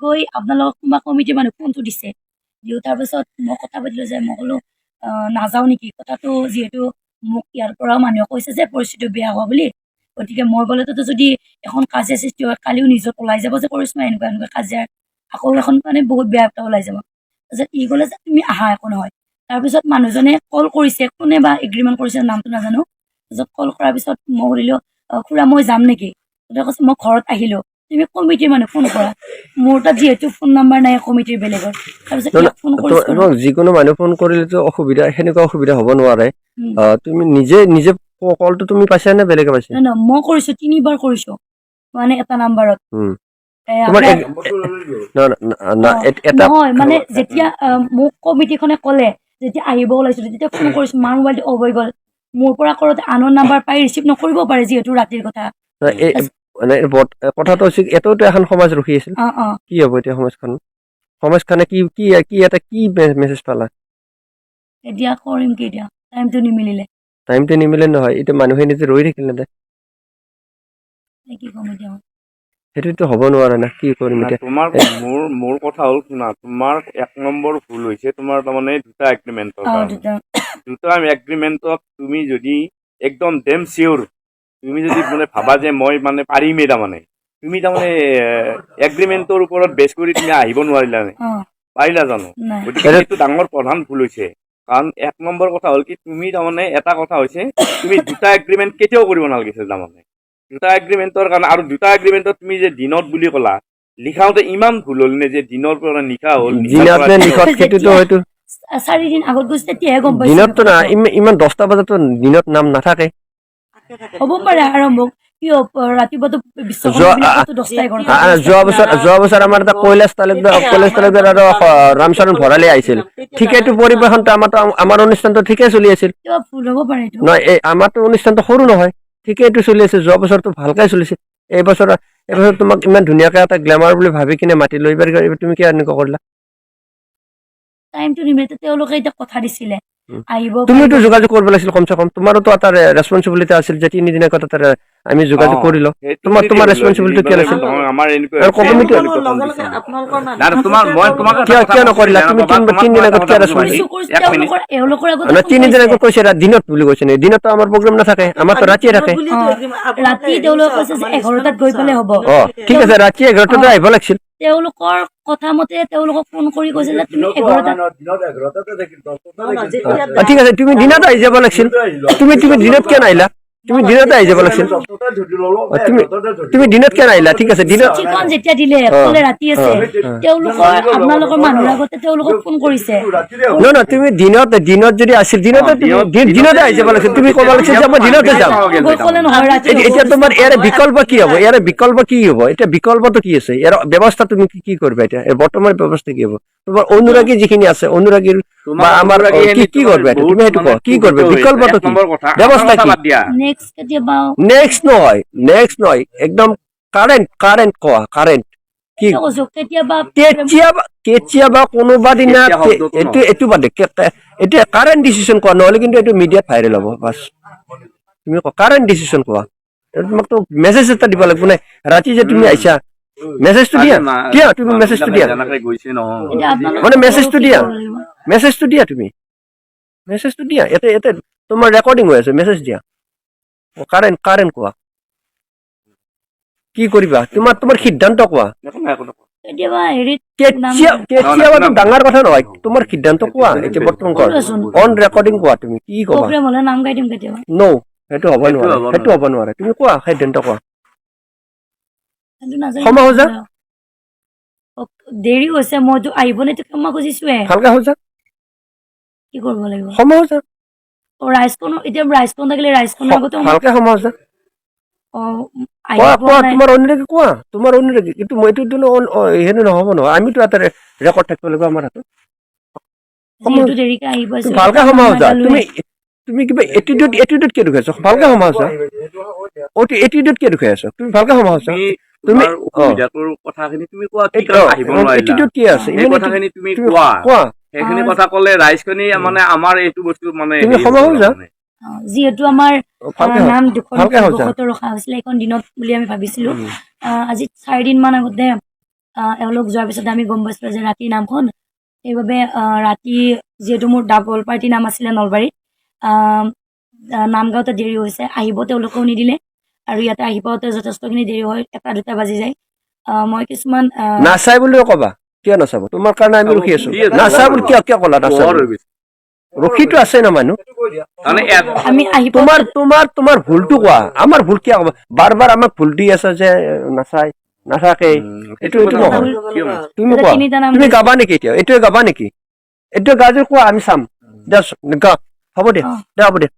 গৈ আপোনালোকক কোনোবা কমিটিৰ মানুহ ফোনটো দিছে দিওঁ তাৰপিছত মই কথা পাতিলোঁ যে মই ক'লোঁ নাযাওঁ নেকি কথাটো যিহেতু মোক ইয়াৰ পৰাও মানুহে কৈছে যে পৰিস্থিতি বেয়া হোৱা বুলি গতিকে মই গ'লেতো যদি এখন কাজিয়া সৃষ্টি হয় কালিও নিজত ওলাই যাব যে কৰিশ্মা এনেকুৱা এনেকুৱা কাজিয়াৰ আকৌ এখন মানে বহুত বেয়া এটা ওলাই যাব তাৰপিছত ই ক'লে যে তুমি আহা একো নহয় তাৰপিছত মানুহজনে কল কৰিছে কোনে বা এগ্ৰিমেণ্ট কৰিছে নামটো নাজানো তাৰপিছত কল কৰাৰ পিছত মই সুধিলোঁ খুৰা মই যাম নেকি তেতিয়া কৈছে মই ঘৰত আহিলোঁ তুমি কমিটিৰ মানুহ ফোন কৰা মোৰ তাত যিহেতু ফোন নাম্বাৰ নাই কমিটিৰ বেলেগৰ তাৰপিছত ইয়াক ফোন কৰিছোঁ যিকোনো মানুহ ফোন কৰিলেতো অসুবিধা সেনেকুৱা অসুবিধা হ'ব নোৱাৰে তুমি নিজে কলটো তুমি পাইছা নে বেলেগে পাইছে মই কৰিছোঁ 3বাৰ কৰিছোঁ মানে এটা নাম্বাৰত নহয় মানে যেতিয়া মোক কমিটিখনে ক'লে যেতিয়া আহিব ওলাইছিলোঁ তেতিয়া ফোন কৰিছোঁ মাৰ মোবাইলটো অফ হৈ গ'ল মোৰ পৰা কৰোঁতে আনৰ নাম্বাৰ পাই ৰিচিভ নকৰিব পাৰে যিহেতু ৰাতিৰ কথা কথাটো হৈছে এটাতো এখন সমাজ ৰখি আছিল কি হ'ব এতিয়া সমাজখনে কি কি কি এটা কি মেছেজ পালা এতিয়া কৰিম কি এতিয়া টাইমটো নিমিলে নহয় এতিয়া মানুহে নিজে ৰৈ থাকিল নে কি ক'ম এতিয়া সেইটোতো হ'ব নোৱাৰে না কি কৰিম এতিয়া তোমাৰ মোৰ কথা হ'ল শুনা তোমাৰ 1 নম্বৰ ভুল হৈছে তোমাৰ তাৰমানে দুটা এগ্ৰিমেণ্টত তুমি যদি একদম ডেম চিয়ৰ তুমি যদি মানে ভাবা যে মই মানে পাৰিমেই তাৰমানে তুমি তাৰমানে এগ্ৰিমেণ্টৰ ওপৰত বেছ কৰি তুমি আহিব নোৱাৰিলা নে পাৰিলা জানো গতিকে সেইটো ডাঙৰ প্ৰধান ভুল হৈছে কাৰণ 1 নম্বৰ কথা হ'ল কি তুমি তাৰমানে এটা কথা হৈছে তুমি দুটা এগ্ৰিমেণ্ট কেতিয়াও কৰিব নালাগিছিল তাৰমানে দুটা এগ্ৰিমেণ্টৰ কাৰণে আৰু দুটা এগ্ৰিমেণ্টত তুমি যে দিনত বুলি ক'লা লিখাওঁতে ইমান ভুল হ'ল নে যে দিনৰ পৰা নিশা হ'ল হয়তো 4 দিন আগত গৈছে তেতিয়াহে গম পাইছোঁ দিনততো না ইমান 10টা বজাতো দিনত নাম নাথাকে হ'ব পাৰে আৰম্ভ কি ৰাতিপুৱাতো যোৱা বছৰ আমাৰ এটা কৈলাশ তালুকদাৰ আৰু ৰামচৰণ ভঁৰালী আহিছিল ঠিকেইটো পৰিৱেশনটো আমাৰ অনুষ্ঠানটো ঠিকে চলি আছিল ভুল হ'ব পাৰে নহয় আমাৰতো অনুষ্ঠানটো সৰু নহয় ঠিকেইটো চলি আছে যোৱা বছৰটো ভালকে চলিছে এইবছৰ তোমাক ইমান ধুনীয়াকে এটা গ্লেমাৰ বুলি ভাবি কিনে মাতি লৈ তুমি কি এনেকুৱা কৰিলা টাইমটো নিমিলে তেওঁলোকে এতিয়া কথা দিছিলে আহিব তুমিতো যোগাযোগ কৰিব লাগিছিল কমচে কম তোমাৰোতো এটা ৰেছপন্সিবিলিটি আছিল যে 3 দিনৰ কথা আমি যোগাযোগ কৰিলো তোমাৰ ৰেছপন্সিবিলিটি কি আছিল কিয় নকৰিলা তুমি 3 দিনৰ আগত কিয় ৰেছপন্সিবিলিটি 3 দিনৰ আগত কৈছে দিনত বুলি কৈছে নে দিনতো আমাৰ প্ৰগ্ৰাম নাথাকে আমাৰতো ৰাতিয়ে থাকে ৰাতি তেওঁলোকে কৈছে যে 11টাত গৈ পেলাই হ'ব ঠিক আছে ৰাতি 11টাত আহিব লাগিছিল তেওঁলোকৰ কথা মতে তেওঁলোকক ফোন কৰি কৈছে যে তুমি 11টাত ঠিক আছে তুমি দিনত আহি যাব লাগিছিল তুমি দিনত কিয় নাহিলা তুমি দিনত আহি যাব লাগিছিল তুমি দিনত কিয় নাহিলা ঠিক আছে দিনত চিঠিখন যেতিয়া দিলে ক'লে ৰাতি আছে তেওঁলোকৰ আপোনালোকৰ মানুহৰ আগতে তেওঁলোকক ফোন কৰিছে নহয় তুমি দিনত যদি আছিল দিনতে আহি যাব লাগিছিল তুমি ক'ব লাগিছিল যে মই দিনতে যাম এতিয়া তোমাৰ ইয়াৰে বিকল্প কি হ'ব এতিয়া বিকল্পটো কি আছে ইয়াৰ ব্যৱস্থা তুমি কি কৰিবা এতিয়া বৰ্তমান ব্যৱস্থা কি হ'ব তোমাৰ অনুৰাগী যিখিনি আছে অনুৰাগীৰ বা আমাৰ কি কৰিবা তুমি সেইটো কোৱা কি কৰিবা বিকল্পটো কি ব্যৱস্থা কি নেক্সট নহয় একদম কাৰেণ্ট কোৱা কাৰেণ্ট কি কেতিয়াবা কোনোবা দিনা এইটো বাদে এতিয়া কাৰেণ্ট ডিচিশ্যন কোৱা নহ'লে কিন্তু এইটো মিডিয়াত ভাইৰেল হ'ব বাছ তুমি কোৱা কাৰেণ্ট ডিচিশ্যন কোৱা তোমাকতো মেছেজ এটা দিব লাগিব নে ৰাতি যে তুমি আহিছা মেছেজটো দিয়া তুমি মেছেজটো দিয়া মানে মেছেজটো দিয়া তুমি মেছেজটো দিয়া ইয়াতে তোমাৰ ৰেকৰ্ডিং হৈ আছে মেছেজ দিয়া কাৰেণ্ট কোৱা কি কৰিবা তোমাৰ সিদ্ধান্ত কোৱা কেতিয়াবাতো ডাঙৰ কথা নহয় তোমাৰ সিদ্ধান্ত কোৱা এতিয়া বৰ্তমান কোৱা অন ৰেকৰ্ডিং কোৱা তুমি কি ক'বা নো সেইটো হ'ব নোৱাৰে তুমি কোৱা সিদ্ধান্ত কোৱা সময় হৈ যাক দেৰি হৈছে মইতো আহিব নে ক্ষমা খুজিছোৱে ভালকে হৈ যাক কি কৰিব লাগিব সময় হৈ যাক ৰাইজখন এতিয়া ৰাইজখন থাকিলে ৰাইজখনৰ আগতে ভালকে সময় হৈ যাক তোমাৰ অনুৰাগী কোৱা তোমাৰ অনুৰাগী কিন্তু মইতো হেৰি নহ'ব নহয় আমিতো এটা ৰেকৰ্ড থাকিব লাগিব আমাৰ হাতত ভালকে সময় হৈ যা তুমি কিবা এটিটিউড কিয় দেখুৱাইছা ভালকে সময় হৈ যা এটিটিউড কিয় দেখুৱাইছা তুমি ভালকে সময় হৈ যা তুমি কথাখিনি তুমি কোৱা কি আহিব নোৱাৰিলা কি আছে এই কথাখিনি তুমি কোৱা সেইখিনি কথা ক'লে ৰাইজখনি মানে আমাৰ এইটো বস্তু মানে তুমি সময় হৈ যা যিহেতু আমাৰ নাম দুখন ৰখা হৈছিলে এখন দিনত বুলি আমি ভাবিছিলো আজি 4 দিন মান আগতে এওঁলোক যোৱাৰ পিছত আমি গম পাইছিলোঁ যে ৰাতি নামখন সেইবাবে ৰাতি যিহেতু মোৰ ডাবল পাৰ্টি নাম আছিলে নলবাৰীত নাম গাওঁতে দেৰি হৈছে আহিব তেওঁলোকেও নিদিলে আৰু ইয়াতে আহি পাওঁতে যথেষ্টখিনি দেৰি হয় 1-2 বাজি যায় মই কিছুমান নাচাই বুলিও কবা কিয় নাচাব তোমাৰ কাৰণে আমি ৰখি আছো নাচাই বুলি কিয় ক'লা নাচাই ৰখিটো আছে ন মানুহ আমি আহি তোমাৰ তোমাৰ তোমাৰ ভুলটো কোৱা আমাৰ ভুল কিয় ক'বা বাৰ বাৰ আমাক ভুল দি আছা যে নাচাই নাথাকে এইটো নহয় তুমি কোৱা তুমি গাবা নেকি এতিয়া এইটোৱে গাবা নেকি এইটোৱে গাজৰ কোৱা আমি চাম হ'ব দে হ'ব দে